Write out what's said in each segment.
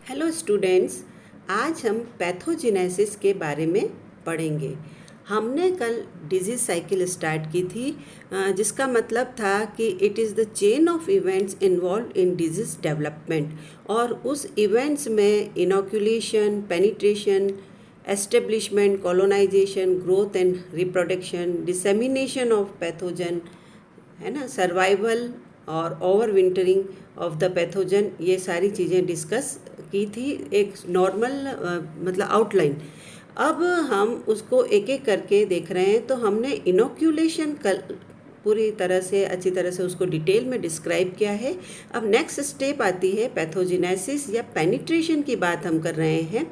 Hello students, आज हम pathogenesis के बारे में पढ़ेंगे। हमने कल डिजीज़ साइकिल स्टार्ट की थी, जिसका मतलब था कि it is the chain of events involve in disease development. और उस इवेंट्स में inoculation, penetration, establishment, colonisation, growth and reproduction, dissemination of pathogen, है ना, सर्वाइवल और overwintering of the pathogen, ये सारी चीज़ें डिस्कस की थी। एक नॉर्मल मतलब आउटलाइन। अब हम उसको एक एक करके देख रहे हैं। तो हमने इनोक्यूलेशन कल पूरी तरह से अच्छी तरह से उसको डिटेल में डिस्क्राइब किया है। अब नेक्स्ट स्टेप आती है पैथोजेनेसिस या पेनिट्रेशन की बात हम कर रहे हैं।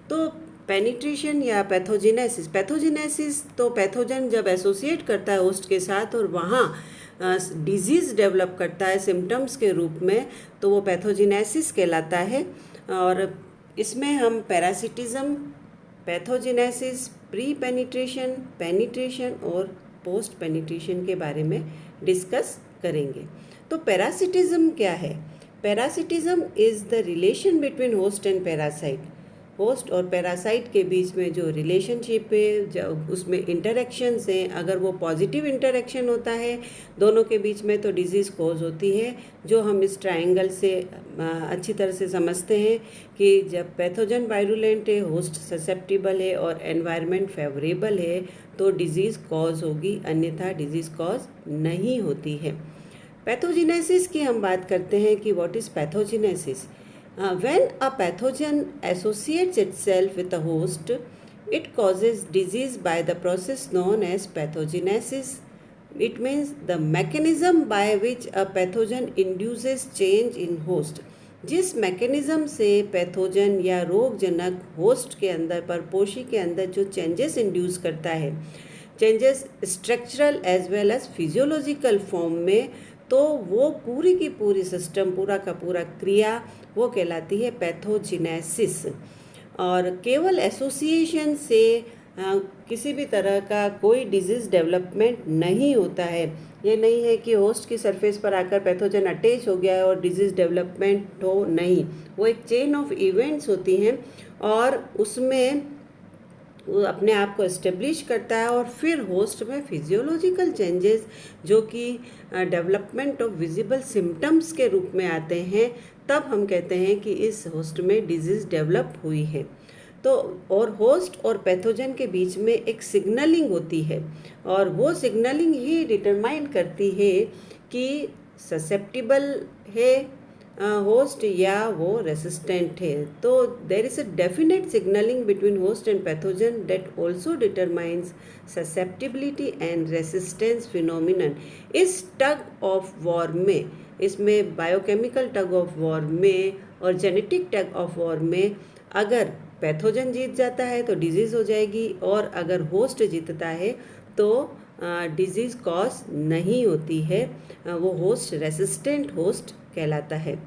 तो पेनिट्रेशन या पैथोजेनेसिस तो पैथोजन जब एसोसिएट करता है होस्ट के साथ और वहाँ डिजीज़ डेवलप करता है सिम्टम्स के रूप में, तो वो पैथोजेनेसिस कहलाता है। और इसमें हम parasitism, pathogenesis, pre penetration, penetration और पोस्ट पेनिट्रेशन के बारे में डिस्कस करेंगे। तो पैरासिटिज्म क्या है? Parasitism is the relation between host and parasite. Host और पैरासाइट के बीच में जो रिलेशनशिप है, जब उसमें इंटरेक्शंस हैं, अगर वो पॉजिटिव इंटरेक्शन होता है दोनों के बीच में, तो डिजीज़ कॉज होती है। जो हम इस ट्रायंगल से अच्छी तरह से समझते हैं कि जब पैथोजन वायरुलेंट है, होस्ट ससेप्टिबल है और एनवायरनमेंट फेवरेबल है, तो डिजीज़ कॉज होगी, अन्यथा डिजीज़ कॉज नहीं होती है। पैथोजेनेसिस की हम बात करते हैं कि what is pathogenesis. When a pathogen associates itself with a host, it causes disease by the process known as pathogenesis. It means the mechanism by which a pathogen induces change in host. जिस mechanism से pathogen या रोगजनक host के अंदर, परपोषी के अंदर जो चेंजेस इंड्यूस करता है, changes structural as well as physiological form में, तो वो पूरी की पूरी सिस्टम, पूरा का पूरा क्रिया वो कहलाती है पैथोजेनेसिस। और केवल एसोसिएशन से किसी भी तरह का कोई डिजीज़ डेवलपमेंट नहीं होता है। ये नहीं है कि होस्ट की सरफेस पर आकर पैथोजन अटैच हो गया है और डिजीज़ डेवलपमेंट हो, नहीं। वो एक चेन ऑफ इवेंट्स होती हैं और उसमें वो अपने आप को इस्टेब्लिश करता है और फिर होस्ट में फिजियोलॉजिकल चेंजेस जो कि डेवलपमेंट ऑफ विजिबल सिम्टम्स के रूप में आते हैं, तब हम कहते हैं कि इस होस्ट में डिजीज़ डेवलप हुई है। तो और होस्ट और पैथोजन के बीच में एक सिग्नलिंग होती है और वो सिग्नलिंग ही डिटरमाइन करती है कि ससेप्टिबल है होस्ट या वो रेसिस्टेंट है। तो there is a definite signalling between host and pathogen that also determines susceptibility and resistance phenomenon. इस टग ऑफ वॉर में, इसमें बायोकेमिकल टग ऑफ वॉर में और जेनेटिक टग ऑफ वॉर में, अगर पैथोजन जीत जाता है तो डिजीज़ हो जाएगी, और अगर होस्ट जीतता है तो डिजीज़ कॉज नहीं होती है, वो होस्ट रेसिस्टेंट होस्ट कहलाता है।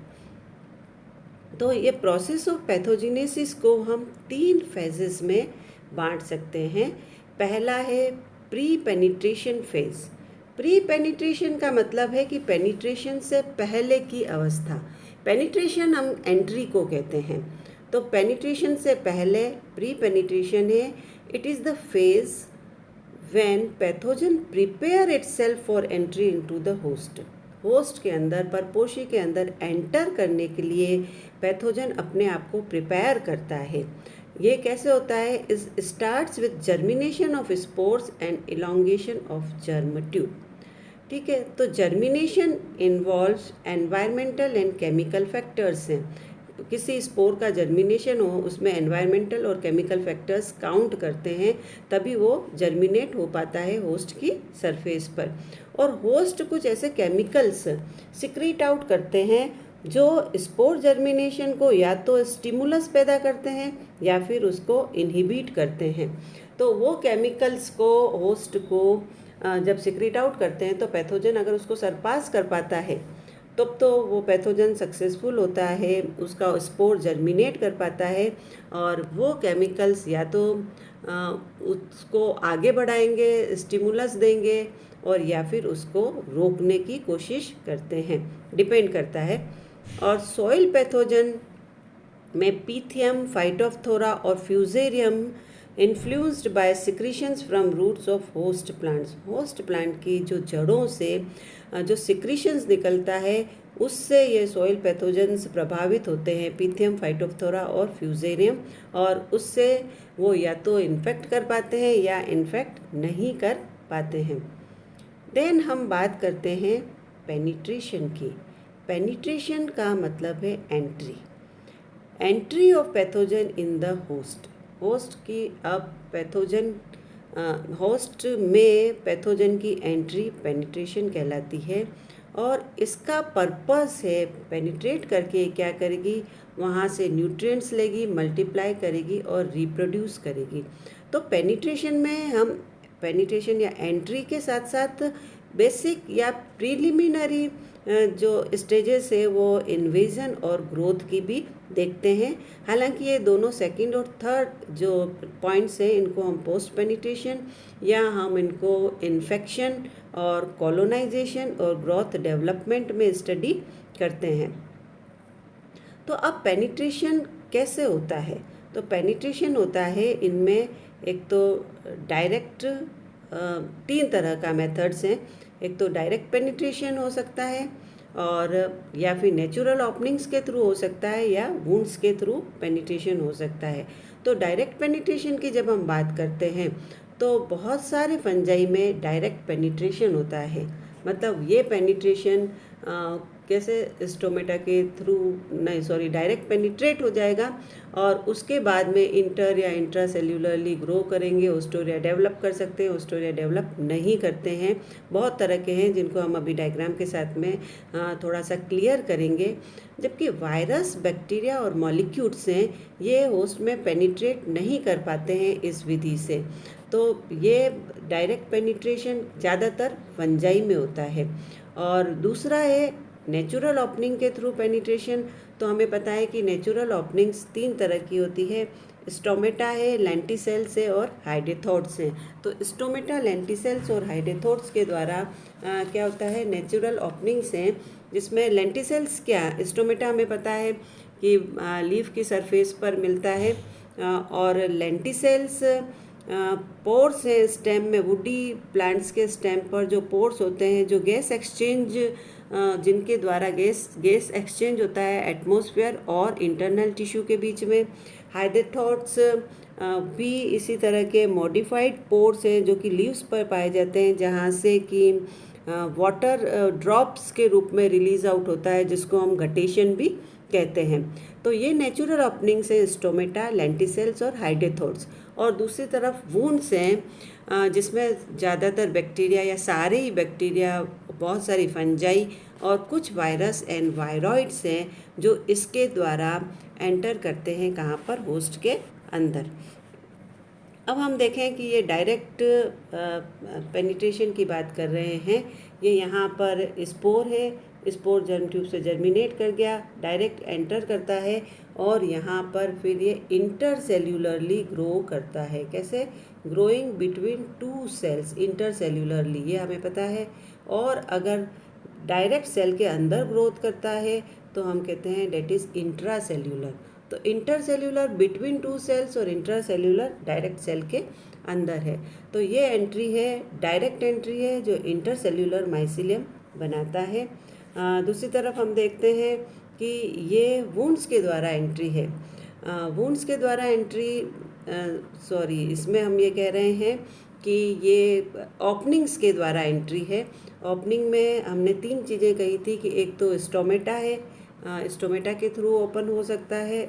तो ये प्रोसेस ऑफ पैथोजेनेसिस को हम 3 फेजेस में बांट सकते हैं। पहला है pre penetration phase. Pre penetration का मतलब है कि पेनिट्रेशन से पहले की अवस्था। पेनिट्रेशन हम एंट्री को कहते हैं, तो पेनिट्रेशन से पहले प्री पेनिट्रेशन है। It is the phase when pathogen prepare itself for entry into the host. Host के अंदर, परपोषी के अंदर एंटर करने के लिए पैथोजन अपने आप को प्रिपेयर करता है। ये कैसे होता है? इस starts with germination of spores and elongation of germ tube. ठीक है, तो germination involves environmental and chemical factors हैं। किसी स्पोर का जर्मिनेशन हो, उसमें एनवायरमेंटल और केमिकल फैक्टर्स काउंट करते हैं, तभी वो जर्मिनेट हो पाता है होस्ट की सरफेस पर। और होस्ट कुछ ऐसे केमिकल्स सिक्रीट आउट करते हैं जो स्पोर जर्मिनेशन को या तो स्टिमुलस पैदा करते हैं या फिर उसको इनहिबिट करते हैं। तो वो केमिकल्स को होस्ट को जब सिक्रीट आउट करते हैं, तो पैथोजन अगर उसको सरपास कर पाता है तब तो वो पैथोजन सक्सेसफुल होता है, उसका स्पोर जर्मिनेट कर पाता है, और वो केमिकल्स या तो उसको आगे बढ़ाएंगे, स्टिमुलस देंगे, और या फिर उसको रोकने की कोशिश करते हैं, डिपेंड करता है। और सॉइल पैथोजन में पीथियम, फाइटोप्थोरा और Fusarium influenced by secretions from roots of host plants. Host plant की जो जड़ों से जो सिक्रीशंस निकलता है उससे ये सॉइल पैथोजेंस प्रभावित होते हैं, पीथियम, फाइटोप्थोरा और फ्यूजेरियम, और उससे वो या तो इन्फेक्ट कर पाते हैं या इन्फेक्ट नहीं कर पाते हैं। देन हम बात करते हैं पेनिट्रेशन की। पेनिट्रेशन का मतलब है entry, entry of pathogen in the host. Host की अब पैथोजन होस्ट में पैथोजन की एंट्री पेनिट्रेशन कहलाती है, और इसका पर्पस है पेनिट्रेट करके क्या करेगी, वहाँ से न्यूट्रिएंट्स लेगी, मल्टीप्लाई करेगी और रिप्रोड्यूस करेगी। तो पेनिट्रेशन में हम पेनिट्रेशन या एंट्री के साथ साथ बेसिक या प्रीलिमिनरी जो स्टेजेस है वो इन्वेजन और ग्रोथ की भी देखते हैं। हालांकि ये दोनों सेकंड और थर्ड जो पॉइंट्स हैं इनको हम पोस्ट पेनिट्रेशन या हम इनको इन्फेक्शन और कॉलोनाइजेशन और ग्रोथ डेवलपमेंट में स्टडी करते हैं। तो अब पेनिट्रेशन कैसे होता है? तो पेनिट्रेशन होता है इनमें एक तो डायरेक्ट, 3 तरह का मेथड्स हैं। एक तो डायरेक्ट पेनिट्रेशन हो सकता है, और या फिर नेचुरल ओपनिंग्स के थ्रू हो सकता है, या वुंड्स के थ्रू पेनिट्रेशन हो सकता है। तो डायरेक्ट पेनिट्रेशन की जब हम बात करते हैं तो बहुत सारे फंजाई में डायरेक्ट पेनिट्रेशन होता है। मतलब ये पेनिट्रेशन कैसे स्टोमेटा के थ्रू डायरेक्ट पेनिट्रेट हो जाएगा, और उसके बाद में इंटर या इंट्रा सेल्यूलरली ग्रो करेंगे, ओस्टोरिया डेवलप कर सकते हैं, ओस्टोरिया डेवलप नहीं करते हैं। बहुत तरह के हैं जिनको हम अभी डायग्राम के साथ में थोड़ा सा क्लियर करेंगे। जबकि वायरस, बैक्टीरिया और मॉलिक्यूल्स हैं ये होस्ट में पेनिट्रेट नहीं कर पाते हैं इस विधि से। तो ये डायरेक्ट पेनिट्रेशन ज़्यादातर फंजाई में होता है। और दूसरा है नेचुरल ओपनिंग के थ्रू पेनिट्रेशन। तो हमें पता है कि नेचुरल ओपनिंग्स 3 तरह की होती है, स्टोमेटा है, लेंटिसेल्स है और हाइडेथोड्स हैं। तो स्टोमेटा, लेंटिसेल्स और हाइडेथोड्स के द्वारा क्या होता है, नेचुरल ओपनिंग्स हैं, जिसमें लेंटिसेल्स क्या, स्टोमेटा हमें पता है कि लीफ की सरफेस पर मिलता है, और लेंटिसेल्स पोर्स हैं स्टेम में, वुडी प्लांट्स के स्टेम पर जो पोर्स होते हैं, जो गैस एक्सचेंज जिनके द्वारा गैस एक्सचेंज होता है एटमॉस्फेयर और इंटरनल टिश्यू के बीच में। हाइडेथोड्स भी इसी तरह के मॉडिफाइड पोर्स हैं जो कि लीव्स पर पाए जाते हैं, जहाँ से कि वाटर ड्रॉप्स के रूप में रिलीज आउट होता है, जिसको हम घटेशन भी कहते हैं। तो ये नेचुरल ओपनिंग्स है स्टोमेटा, लेंटिसेल्स और हाइडेथोड्स। और दूसरी तरफ वुंड्स हैं जिसमें ज़्यादातर बैक्टीरिया या सारे ही बैक्टीरिया, बहुत सारी फंजाई और कुछ वायरस एंड वायरॉइड्स हैं जो इसके द्वारा एंटर करते हैं कहाँ पर, होस्ट के अंदर। अब हम देखें कि ये डायरेक्ट पेनिट्रेशन की बात कर रहे हैं। ये यहाँ पर स्पोर है, स्पोर जर्म ट्यूब से जर्मिनेट कर गया, डायरेक्ट एंटर करता है, और यहाँ पर फिर ये इंटरसेल्यूलरली ग्रो करता है। कैसे? ग्रोइंग बिटवीन 2 सेल्स, इंटरसेल्यूलरली, ये हमें पता है। और अगर डायरेक्ट सेल के अंदर ग्रोथ करता है तो हम कहते हैं डेट इज़ इंट्रासेल्यूलर। तो इंटरसेल्यूलर बिटवीन 2 सेल्स और इंट्रासेल्यूलर डायरेक्ट सेल के अंदर है। तो ये एंट्री है, डायरेक्ट एंट्री है जो इंटरसेल्यूलर माइसीलियम बनाता है। दूसरी तरफ हम देखते हैं कि ये वुंड्स के द्वारा एंट्री है। वुंड्स के द्वारा एंट्री, इसमें हम ये कह रहे हैं कि ये ओपनिंग्स के द्वारा एंट्री है। ओपनिंग में हमने 3 चीज़ें कही थी कि एक तो स्टोमेटा है, स्टोमेटा के थ्रू ओपन हो सकता है,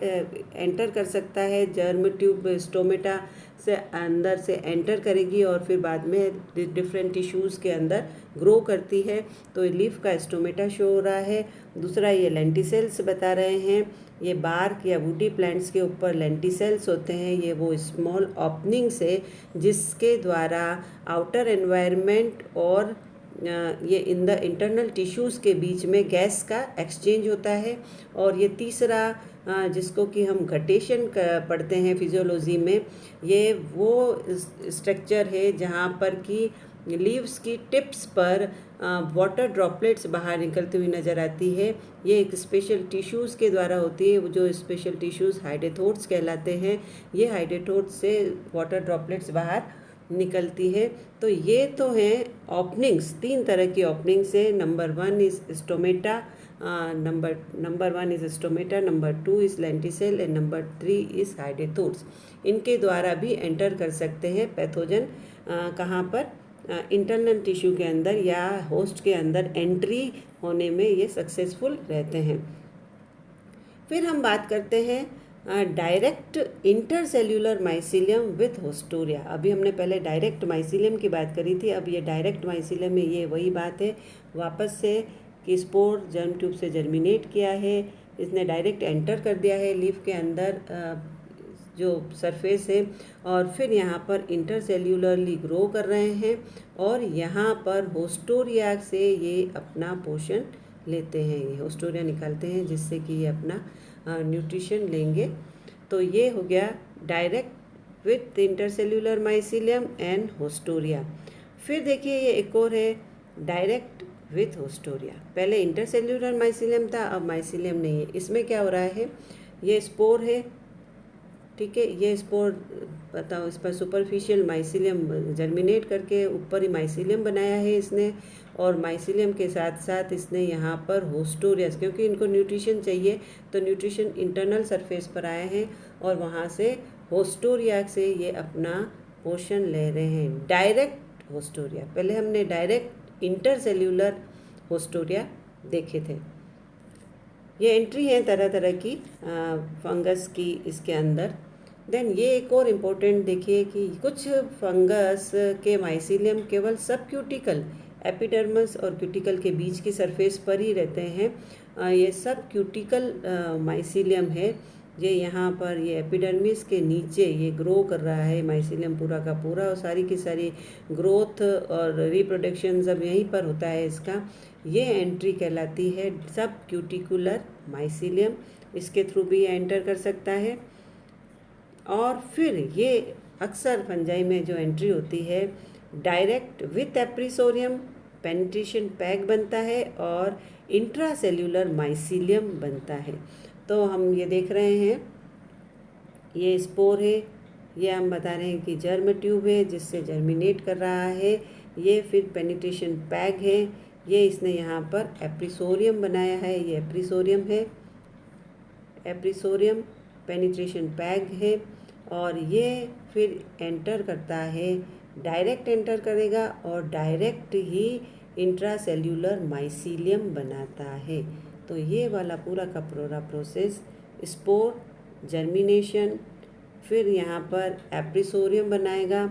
एंटर कर सकता है, जर्म ट्यूब स्टोमेटा से अंदर से एंटर करेगी और फिर बाद में डिफरेंट टिश्यूज़ के अंदर ग्रो करती है। तो लीफ का स्टोमेटा शो हो रहा है। दूसरा ये लेंटिसेल्स बता रहे हैं, ये बार्क या वुडी प्लांट्स के ऊपर लेंटिसेल्स होते हैं। ये वो स्मॉल ओपनिंग्स है जिसके द्वारा आउटर एनवायरनमेंट और ये इन द इंटरनल टिश्यूज़ के बीच में गैस का एक्सचेंज होता है। और ये तीसरा जिसको कि हम घटेशन पढ़ते हैं फिजियोलॉजी में, ये वो स्ट्रक्चर है जहाँ पर कि लीव्स की टिप्स पर वाटर ड्रॉपलेट्स बाहर निकलती हुई नज़र आती है। ये एक स्पेशल टिश्यूज़ के द्वारा होती है, जो स्पेशल टिश्यूज़ हाइडेथोट्स कहलाते हैं। ये हाइडेथोट्स से वाटर ड्रॉपलेट्स बाहर निकलती है। तो ये तो हैं ओपनिंग्स, 3 तरह की ओपनिंग्स है। Number 1 is stomata, number 1 is stomata, number 2 is lenticel and number 3 is hydathodes. इनके द्वारा भी एंटर कर सकते हैं पैथोजन। कहाँ पर? इंटरनल टिश्यू के अंदर या होस्ट के अंदर एंट्री होने में ये सक्सेसफुल रहते हैं। फिर हम बात करते हैं डायरेक्ट इंटरसेल्यूलर माइसीलियम विथ होस्टोरिया। अभी हमने पहले डायरेक्ट माइसीलियम की बात करी थी, अब ये डायरेक्ट माइसीलियम में ये वही बात है वापस से कि स्पोर जर्म ट्यूब से जर्मिनेट किया है, इसने डायरेक्ट एंटर कर दिया है लीफ के अंदर जो सरफेस है, और फिर यहाँ पर इंटरसेल्यूलरली ग्रो कर रहे हैं और यहाँ पर होस्टोरिया से ये अपना पोषण लेते हैं, ये होस्टोरिया निकालते हैं जिससे कि ये अपना न्यूट्रिशन लेंगे। तो ये हो गया direct with intercellular mycelium and होस्टोरिया। फिर देखिए ये एक और है डायरेक्ट विथ होस्टोरिया। पहले इंटरसेल्यूलर माइसीलियम था, अब माइसीलियम नहीं है। इसमें क्या हो रहा है, ये स्पोर है, ठीक है, ये स्पोर बताओ, इस पर सुपरफिशियल माइसीलियम जर्मिनेट करके ऊपर ही माइसीलियम बनाया है इसने, और माइसीलियम के साथ साथ इसने यहाँ पर होस्टोरियस, क्योंकि इनको न्यूट्रिशन चाहिए तो न्यूट्रिशन इंटरनल सरफेस पर आए हैं और वहाँ से होस्टोरिया से ये अपना पोषण ले रहे हैं। डायरेक्ट होस्टोरिया, पहले हमने डायरेक्ट इंटरसेल्यूलर होस्टोरिया देखे थे। ये एंट्री है तरह तरह की फंगस की इसके अंदर। देन ये एक और इम्पोर्टेंट देखिए कि कुछ फंगस के माइसीलियम केवल सब क्यूटिकल, एपिडर्मस और क्यूटिकल के बीच की सरफेस पर ही रहते हैं। ये सब क्यूटिकल माइसीलियम है। ये यहाँ पर ये एपिडर्मिस के नीचे ये ग्रो कर रहा है माइसीलियम पूरा का पूरा, और सारी की सारी ग्रोथ और रिप्रोडक्शन सब यहीं पर होता है इसका। ये एंट्री कहलाती है सब क्यूटिकुलर माइसीलियम, इसके थ्रू भी एंटर कर सकता है। और फिर ये अक्सर फंजाई में जो एंट्री होती है डायरेक्ट विथ एप्रिसोरियम, पेनिट्रेशन पैक बनता है और इंट्रासेल्यूलर माइसीलियम बनता है। तो हम ये देख रहे हैं ये स्पोर है, ये हम बता रहे हैं कि जर्म ट्यूब है जिससे जर्मिनेट कर रहा है, ये फिर पेनिट्रेशन पैक है, ये इसने यहाँ पर एप्रिसोरियम बनाया है, ये एप्रिसोरियम है, एप्रिसोरियम पेनिट्रेशन पैक है, और ये फिर एंटर करता है, डायरेक्ट एंटर करेगा और डायरेक्ट ही इंट्रासेल्यूलर माइसीलियम बनाता है। तो ये वाला पूरा का पूरा प्रोसेस, स्पोर जर्मिनेशन, फिर यहाँ पर एप्रिसोरियम बनाएगा,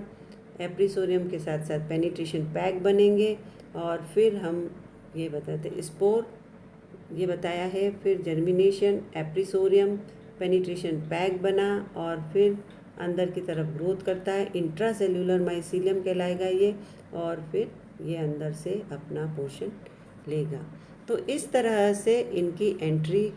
एप्रिसोरियम के साथ साथ पेनिट्रेशन पैक बनेंगे, और फिर हम ये बताते स्पोर ये बताया है, फिर जर्मिनेशन, एप्रिसोरियम, पेनिट्रेशन पैक बना और फिर अंदर की तरफ ग्रोथ करता है, इंट्रासेल्यूलर माइसीलियम कहलाएगा ये, और फिर ये अंदर से अपना पोषण लेगा। तो इस तरह से इनकी एंट्री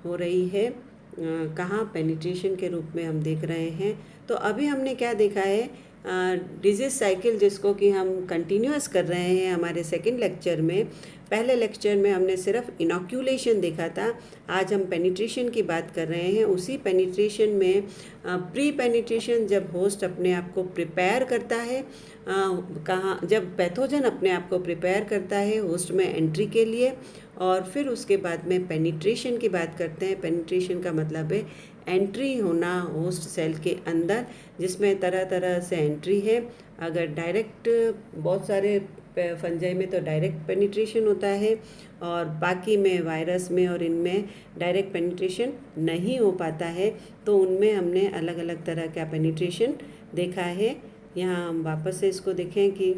हो रही है कहाँ, पेनिट्रेशन के रूप में हम देख रहे हैं। तो अभी हमने क्या देखा है, डिजीज़ साइकिल जिसको कि हम कंटिन्यूअस कर रहे हैं हमारे सेकंड लेक्चर में। पहले लेक्चर में हमने सिर्फ इनोक्यूलेशन देखा था, आज हम पेनिट्रेशन की बात कर रहे हैं। उसी पेनिट्रेशन में प्री पेनिट्रेशन जब होस्ट अपने आप को प्रिपेयर करता है, कहाँ जब पैथोजन अपने आप को प्रिपेयर करता है होस्ट में एंट्री के लिए, और फिर उसके बाद में पेनिट्रेशन की बात करते हैं। पेनिट्रेशन का मतलब है एंट्री होना होस्ट सेल के अंदर, जिसमें तरह तरह से एंट्री है। अगर डायरेक्ट बहुत सारे फंजाई में तो डायरेक्ट पेनिट्रेशन होता है, और बाकी में वायरस में और इनमें डायरेक्ट पेनिट्रेशन नहीं हो पाता है। तो उनमें हमने अलग अलग तरह का पेनिट्रेशन देखा है। यहाँ हम वापस से इसको देखें कि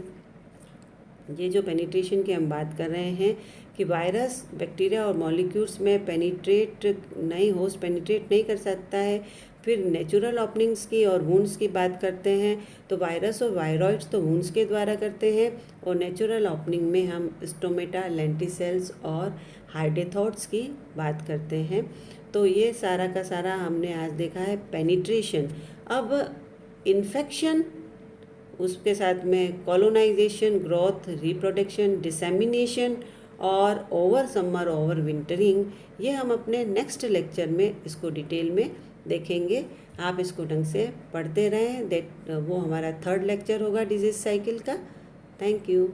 ये जो पेनिट्रेशन की हम बात कर रहे हैं कि वायरस, बैक्टीरिया और मॉलिक्यूल्स में पेनिट्रेट नहीं, होस्ट पेनिट्रेट नहीं कर सकता है। फिर नेचुरल ओपनिंग्स की और वुंड्स की बात करते हैं, तो वायरस और वायरॉइड्स तो वुंड्स के द्वारा करते हैं, और नेचुरल ओपनिंग में हम स्टोमेटा, लेंटिसेल्स और हाइडेथोट्स की बात करते हैं। तो ये सारा का सारा हमने आज देखा है पेनिट्रेशन। अब इन्फेक्शन उसके साथ में कॉलोनाइजेशन, ग्रोथ, रिप्रोडक्शन, डिसेमिनेशन और ओवर समर ओवर विंटरिंग, ये हम अपने नेक्स्ट लेक्चर में इसको डिटेल में देखेंगे। आप इसको ढंग से पढ़ते रहें। वो हमारा 3rd लेक्चर होगा डिजीज साइकिल का। Thank you.